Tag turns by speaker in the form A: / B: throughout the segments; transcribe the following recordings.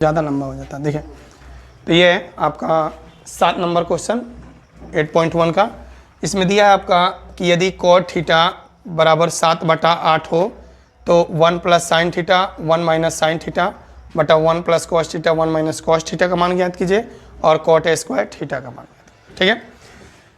A: ज़्यादा लंबा हो जाता है। देखिए तो ये है आपका 7 नंबर क्वेश्चन 8.1 का। इसमें दिया है आपका कि यदि cot थीटा बराबर 7/8 हो तो 1 plus sine theta 1 minus sine theta बटा 1 plus cos theta 1 minus cos theta का मान ज्ञात कीजिए और cot स्क्वायर थीटा का मान ज्ञात कीजिए। ठीक है,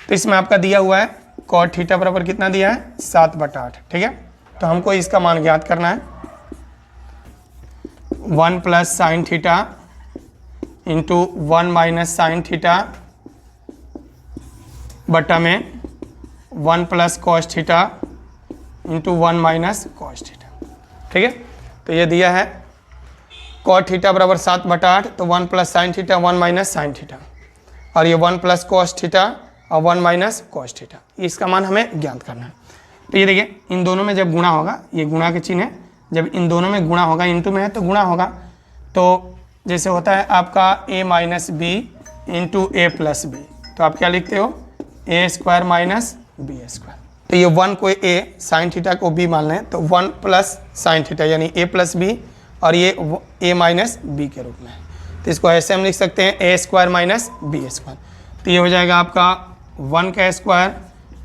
A: तो इसमें आपका दिया हुआ है cot थीटा बराबर कितना दिया है 7/8। ठीक है, तो हमको इसका मान ज्ञात करना है 1 plus sine theta into 1 minus sine theta बटा में 1 plus cos theta into 1 minus cos theta. ठीक है, तो ये दिया है cot थीटा बराबर 7/8 तो 1 plus sine theta 1 minus sine theta और ये 1 प्लस कॉस थीटा और 1 माइनस कॉस थीटा, इसका मान हमें ज्ञात करना है। तो ये देखिए इन दोनों में जब गुणा होगा, ये गुणा के चिन्ह है, जब इन दोनों में गुणा होगा, इंटू में है तो गुणा होगा, तो जैसे होता है आपका a minus b into a plus b, तो आप क्या लिखते हो a square minus b square. तो ये 1 को a साइन थीटा को b मान लें तो 1 प्लस साइन थीटा यानी a प्लस बी और ये a माइनस बी के रूप में है, तो इसको ऐसे हम लिख सकते हैं ए स्क्वायर माइनस बी स्क्वायर। तो ये हो जाएगा आपका 1 का स्क्वायर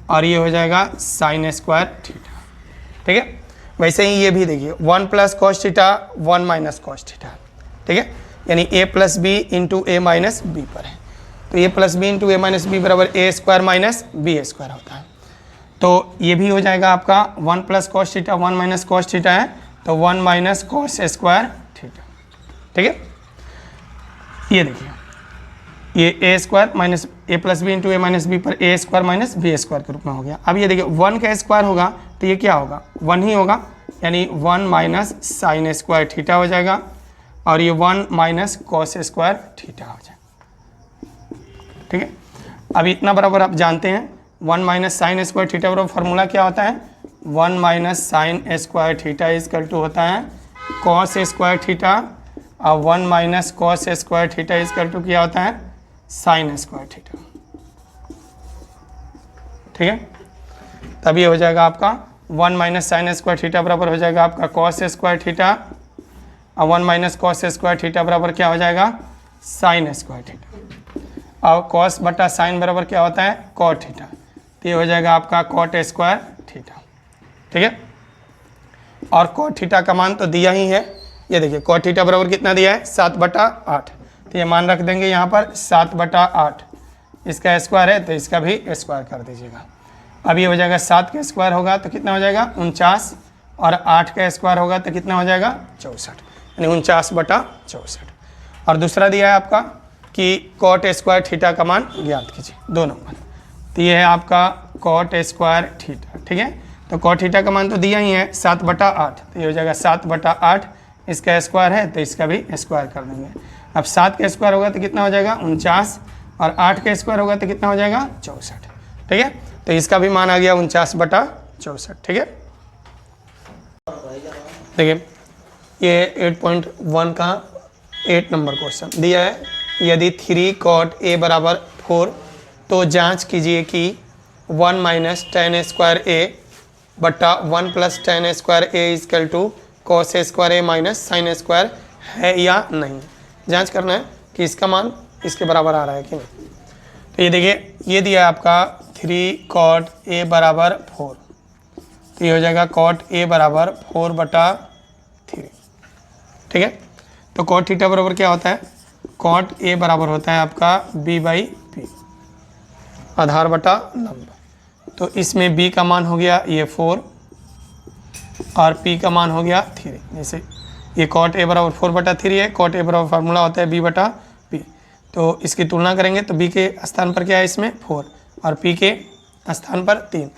A: और ये हो जाएगा साइन स्क्वायर थीटा। ठीक है, वैसे ही ये भी देखिए 1 plus cos theta 1 minus cos theta. ठीक है, यानी a plus b into a minus b पर है, तो a plus b into a minus b बराबर a square minus b square होता है। तो ये भी हो जाएगा आपका 1 plus cos theta 1 minus cos theta है तो 1 माइनस कॉस स्क्वायर थीटा। ठीक है, ये देखिए ये ए square minus A plus b into a minus b पर ए स्क्वायर माइनस बी स्क्वायर के रूप में हो गया। अब ये देखिए 1 का स्क्वायर होगा तो ये क्या होगा 1 ही होगा, यानी 1 माइनस साइन स्क्वायर थीटा हो जाएगा और ये 1 माइनस कॉस स्क्वायर थीटा हो जाएगा। ठीक है, अब इतना बराबर आप जानते हैं 1 माइनस साइन स्क्वायर थीटा बराबर फार्मूला क्या होता है 1 minus sine square theta equal to होता है कॉस स्क्वायर थीटा और 1 minus cos square theta equal to क्या होता है साइन स्क्वायर थीटा। ठीक है, तब ये हो जाएगा आपका 1 माइनस साइन स्क्वायर थीटा बराबर हो जाएगा आपका कॉस स्क्वायर थीटा और 1 माइनस कॉस स्क्वायर थीटा बराबर क्या हो जाएगा साइन स्क्वायर थीटा और कॉस बटा साइन बराबर क्या होता है कॉट थीटा, तो ये हो जाएगा आपका कॉट स्क्वायर थीटा। ठीक है, और कॉट थीटा का मान तो दिया ही है, ये देखिए कॉट थीटा बराबर कितना दिया है 7/8, तो ये मान रख देंगे यहाँ पर 7/8, इसका स्क्वायर है तो इसका भी स्क्वायर कर दीजिएगा। अब ये हो जाएगा 7 का स्क्वायर होगा तो कितना हो जाएगा 49 और 8 का स्क्वायर होगा तो कितना हो जाएगा 64, यानी 49/64। और दूसरा दिया है आपका कि कॉट स्क्वायर थीटा का मान ज्ञात कीजिए 2 नंबर, तो ये है आपका कॉट स्क्वायर थीटा। ठीक है, तो कॉट थीटा का मान तो दिया ही है 7/8, तो ये हो जाएगा 7/8, इसका स्क्वायर है तो इसका भी स्क्वायर कर देंगे। अब 7 का स्क्वायर होगा तो कितना हो जाएगा 49 और 8 का स्क्वायर होगा तो कितना हो जाएगा 64। ठीक है, तो इसका भी मान आ गया 49/64। ठीक है, देखिए ये 8.1 का 8 नंबर क्वेश्चन दिया है, यदि 3 cot a बराबर 4 तो जांच कीजिए कि 1 माइनस टेन स्क्वायर a बट्टा 1 plus tan square a equal to cos square a minus sine square है या नहीं। जांच करना है कि इसका मान इसके बराबर आ रहा है कि नहीं। तो ये देखिए ये दिया है आपका 3 cot a बराबर 4, तो ये हो जाएगा cot a बराबर 4/3। ठीक है, तो cot थीटा बराबर क्या होता है cot a बराबर होता है आपका b/p आधार बटा लंब, तो इसमें b का मान हो गया ये 4 और p का मान हो गया 3। जैसे ये cot a बराबर 4/3 है, cot a बराबर फार्मूला होता है b/p, तो इसकी तुलना करेंगे तो b के स्थान पर क्या है इसमें 4 और p के स्थान पर 3,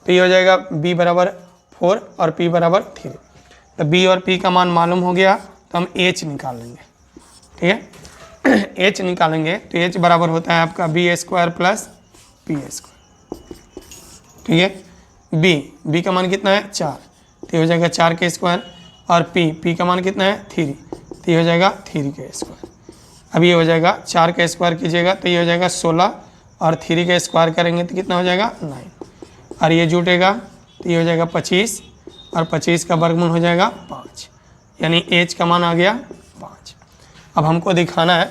A: तो ये हो जाएगा b बराबर 4 और p बराबर 3। तो b और p का मान मालूम हो गया तो हम h निकाल लेंगे। ठीक है, h निकालेंगे तो h बराबर होता है आपका b square plus p square. ठीक है, b का मान कितना है 4, तो ये हो जाएगा 4 के स्क्वायर और p का मान कितना है 3, तो ये हो जाएगा 3 के स्क्वायर। अब ये हो जाएगा 4 का स्क्वायर कीजिएगा तो ये हो जाएगा 16 और 3 का स्क्वायर करेंगे तो कितना हो जाएगा 9 और ये जुटेगा तो ये हो जाएगा 25 और 25 का वर्गमूल हो जाएगा 5, यानी h का मान आ गया 5। अब हमको दिखाना है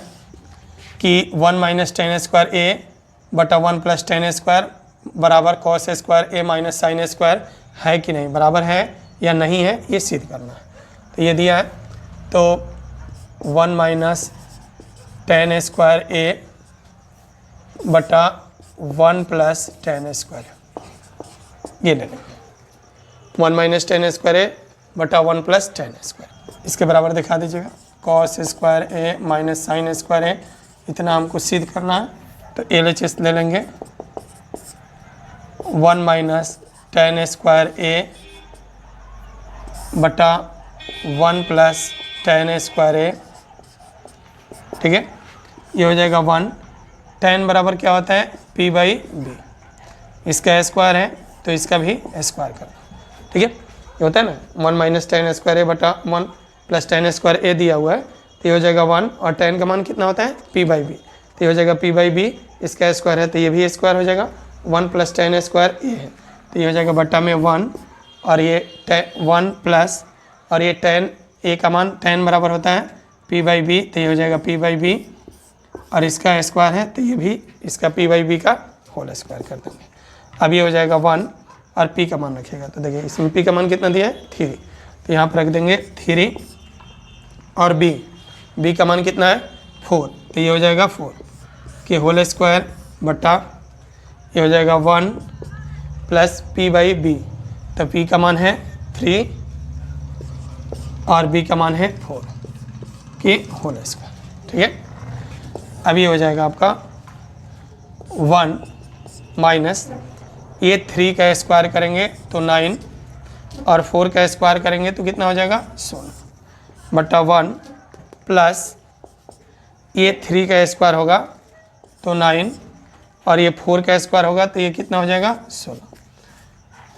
A: कि 1 माइनस टेन स्क्वायर ए बटा 1 प्लस टेन स्क्वायर बराबर कॉस स्क्वायर ए माइनस साइन स्क्वायर है कि नहीं, बराबर है या नहीं है, ये सिद्ध करना है। तो ये दिया है, तो 1 माइनस टेन स्क्वायर ए बटा 1 प्लस टेन स्क्वायर, ये ले लेंगे 1 माइनस टेन स्क्वायर ए बटा 1 प्लस टेन स्क्वायर, इसके बराबर दिखा दीजिएगा कॉस स्क्वायर ए माइनस साइन स्क्वायर ए, इतना हमको सिद्ध करना है। तो LHS ले लेंगे 1 माइनस टेन स्क्वायर ए बटा 1 प्लस टेन स्क्वायर ए, ठीक है, ये हो जाएगा 1। टेन बराबर क्या होता है, P बाई बी, इसका स्क्वायर है तो इसका भी स्क्वायर कर दो, ठीक है, ये होता है ना 1 माइनस टेन स्क्वायर ए बटा 1 प्लस टेन स्क्वायर ए दिया हुआ है, तो ये हो जाएगा 1, और टेन का मान कितना होता है, P बाई बी, तो ये हो जाएगा P बाई बी, इसका स्क्वायर है तो ये भी स्क्वायर हो जाएगा, 1 प्लस टेन स्क्वायर ए है, तो ये हो जाएगा बट्टा में 1, और ये 1 प्लस, और ये टेन ए का मान 10 बराबर होता है P बाई बी, तो ये हो जाएगा P बाई बी, और इसका स्क्वायर है तो ये भी इसका P बाई बी का होल स्क्वायर कर देंगे। अब ये हो जाएगा 1, और P का मान रखिएगा, तो देखिए इसमें P का मान कितना दिया है 3, तो यहाँ पर रख देंगे 3, और B का मान कितना है 4, तो ये हो जाएगा 4 कि होल स्क्वायर बट्टा ये हो जाएगा 1 प्लस P बाई बी, तो P का मान है 3 और B का मान है 4 कि होल स्क्वायर, ठीक है। अब ये हो जाएगा आपका 1 माइनस ये 3 का स्क्वायर करेंगे तो 9, और 4 का स्क्वायर करेंगे तो कितना हो जाएगा 16 बट्टा 1 प्लस ये 3 का स्क्वायर होगा तो 9, और ये 4 का स्क्वायर होगा तो ये कितना हो जाएगा 16।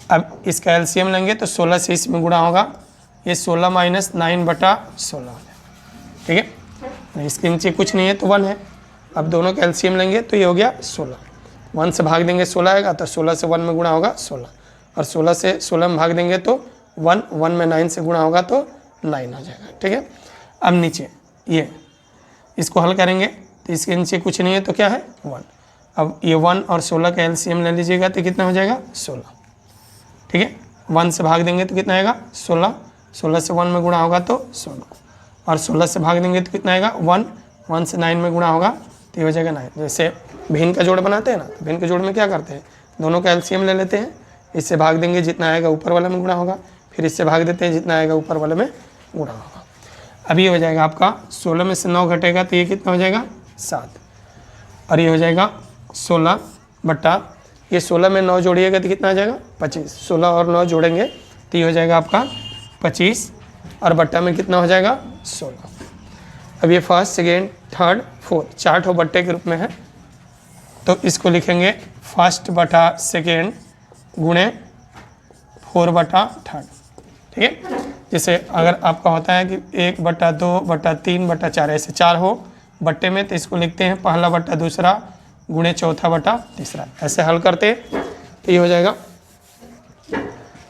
A: अब इसका एलसीएम लेंगे तो 16 से इसमें गुणा होगा, ये 16 माइनस 9 बटा 16 हो जाएगा, ठीक है, इसके नीचे कुछ नहीं है तो 1 है। अब दोनों का एलसीएम लेंगे तो ये हो गया 16, 1 से भाग देंगे 16 आएगा, तो 16 से 1 में गुणा होगा 16, और 16 से 16 में भाग देंगे तो 1 में 9 से गुणा होगा तो 9 हो जाएगा, ठीक है। अब नीचे ये इसको हल करेंगे तो इसके नीचे कुछ नहीं है तो क्या है 1, अब ये 1 और 16 का एलसीएम ले लीजिएगा तो कितना हो जाएगा 16, ठीक है, 1 से भाग देंगे तो कितना आएगा 16, 16 से 1 में गुणा होगा तो 16, और 16 से भाग देंगे तो कितना आएगा 1 से 9 में गुणा होगा तो ये हो जाएगा 9। जैसे भिन्न का जोड़ बनाते हैं ना, तो भिन्न के जोड़ में क्या करते हैं, दोनों का एलसीएम ले लेते हैं, इससे भाग देंगे जितना आएगा ऊपर वाले में गुणा होगा, फिर इससे भाग देते हैं जितना आएगा ऊपर वाले में गुणा होगा। अब ये हो जाएगा आपका 16 में से 9 घटेगा तो ये कितना हो जाएगा 7, और ये हो जाएगा 16 बट्टा ये 16 में 9 जोड़िएगा तो कितना आ जाएगा 25, 16 और 9 जोड़ेंगे तो ये हो जाएगा आपका 25, और बट्टा में कितना हो जाएगा 16। अब ये फर्स्ट सेकेंड थर्ड फोर्थ 4 ठो बट्टे के रूप में है, तो इसको लिखेंगे फर्स्ट बटा सेकेंड गुणे 4 बटा थर्ड, ठीक है। जैसे अगर आपका होता है कि 1 बटा 2 बटा 3 बटा 4, ऐसे 4 हो बट्टे में तो इसको लिखते हैं पहला बटा दूसरा गुणे चौथा बटा तीसरा, ऐसे हल करते तो ये हो जाएगा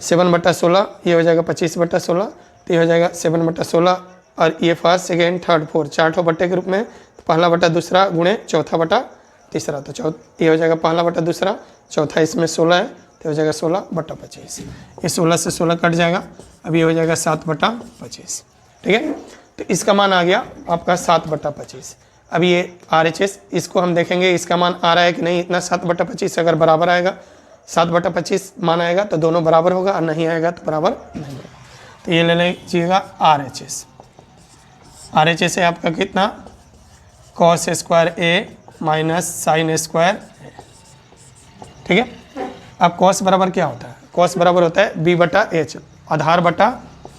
A: 7 बटा 16, ये हो जाएगा 25 बटा 16, तो ये हो जाएगा 7 बटा 16, और ये फर्स्ट सेकेंड थर्ड फोर्थ 4 ठो बट्टे के रूप में, तो पहला बटा दूसरा गुणे चौथा बटा तीसरा, तो ये हो जाएगा पहला बटा दूसरा, चौथा इसमें 16 है तो हो जाएगा 16 बटा 25, ये 16 से 16 कट जाएगा, अब ये हो जाएगा 7 बटा 25, ठीक है। तो इसका मान आ गया आपका 7 बटा 25। अब ये RHS इसको हम देखेंगे इसका मान आ रहा है कि नहीं, इतना 7 बटा 25 अगर बराबर आएगा 7 बटा 25 मान आएगा तो दोनों बराबर होगा, और नहीं आएगा तो बराबर नहीं होगा। तो ये ले लीजिएगा RHS है आपका कितना कॉस स्क्वायर ए माइनस साइन स्क्वायर ए, ठीक है। अब कॉस बराबर क्या होता है, कॉस बराबर होता है B बटा H, आधार बटा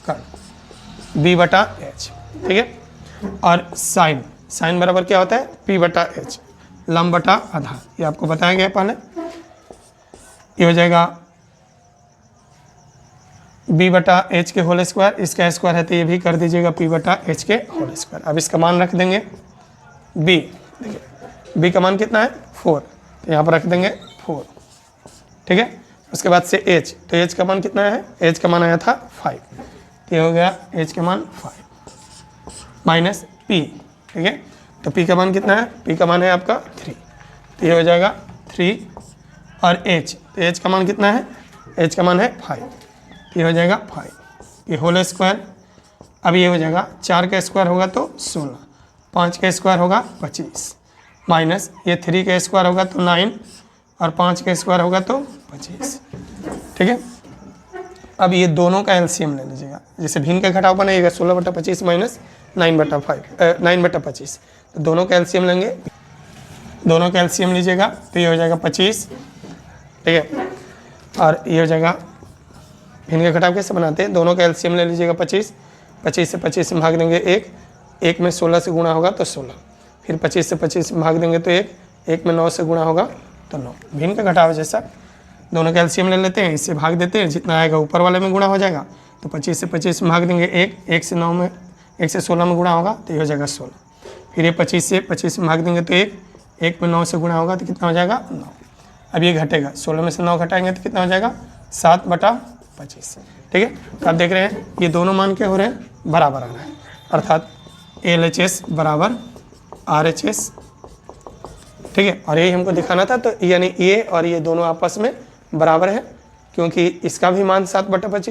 A: कर्ण B बटा H, ठीक है। और साइन बराबर क्या होता है P बटा H, लंब बटा आधार, ये आपको बताया गया पहले। ये हो जाएगा B बटा H के होल स्क्वायर, इसका स्क्वायर है तो ये भी कर दीजिएगा P बटा H के होल स्क्वायर। अब इसका मान रख देंगे B, देखिए B का मान कितना है 4, तो यहाँ पर रख देंगे 4, ठीक है। उसके बाद से H, तो H का मान कितना है, H का मान आया था 5, तो ये हो गया H का मान 5 माइनस P ठीक है। तो पी का मान कितना है, पी का मान है आपका 3, तो ये हो जाएगा 3 और एच, तो एच का मान कितना है, एच का मान है 5, ये हो जाएगा 5, ये होल स्क्वायर। अब ये हो जाएगा 4 का स्क्वायर होगा तो 16, 5 का स्क्वायर होगा 25, माइनस ये 3 का स्क्वायर होगा तो 9 और 5 का स्क्वायर होगा तो 25, ठीक है। अब ये दोनों का एलसीएम ले लीजिएगा, जैसे भिन्न का घटाव बनाइएगा 16/25 माइनस 9/25, तो दोनों का एलसीएम लेंगे, दोनों का एलसीएम लीजिएगा तो ये हो जाएगा 25, ठीक है। और ये हो जाएगा, भिन्न का घटाव कैसे बनाते हैं, दोनों का एलसीएम ले लीजिएगा 25, 25 से 25 में भाग देंगे 1 में 16 से गुणा होगा तो 16, फिर 25 से 25 में भाग देंगे तो 1 में 9 से गुणा होगा तो 9। भिन्न का घटाव जैसा दोनों का एलसीएम ले लेते हैं, इससे भाग देते हैं, जितना आएगा ऊपर वाले में गुणा हो जाएगा, तो 25 से 25 में भाग देंगे 1 से 9 में 1 से 16 में गुणा होगा तो ये हो जाएगा 16, फिर ये 25 से 25 में भाग देंगे तो 1 में 9 से गुणा होगा तो कितना हो जाएगा 9। अब ये घटेगा, 16 में से 9 घटाएंगे तो कितना हो जाएगा 7/25, ठीक है। तो आप देख रहे हैं ये दोनों मान क्या हो रहे हैं, बराबर आ रहा है, अर्थात LHS बराबर RHS, ठीक है। और यही हमको दिखाना था, तो यानी ये और ये दोनों आपस में बराबर है, क्योंकि इसका भी मान 7/25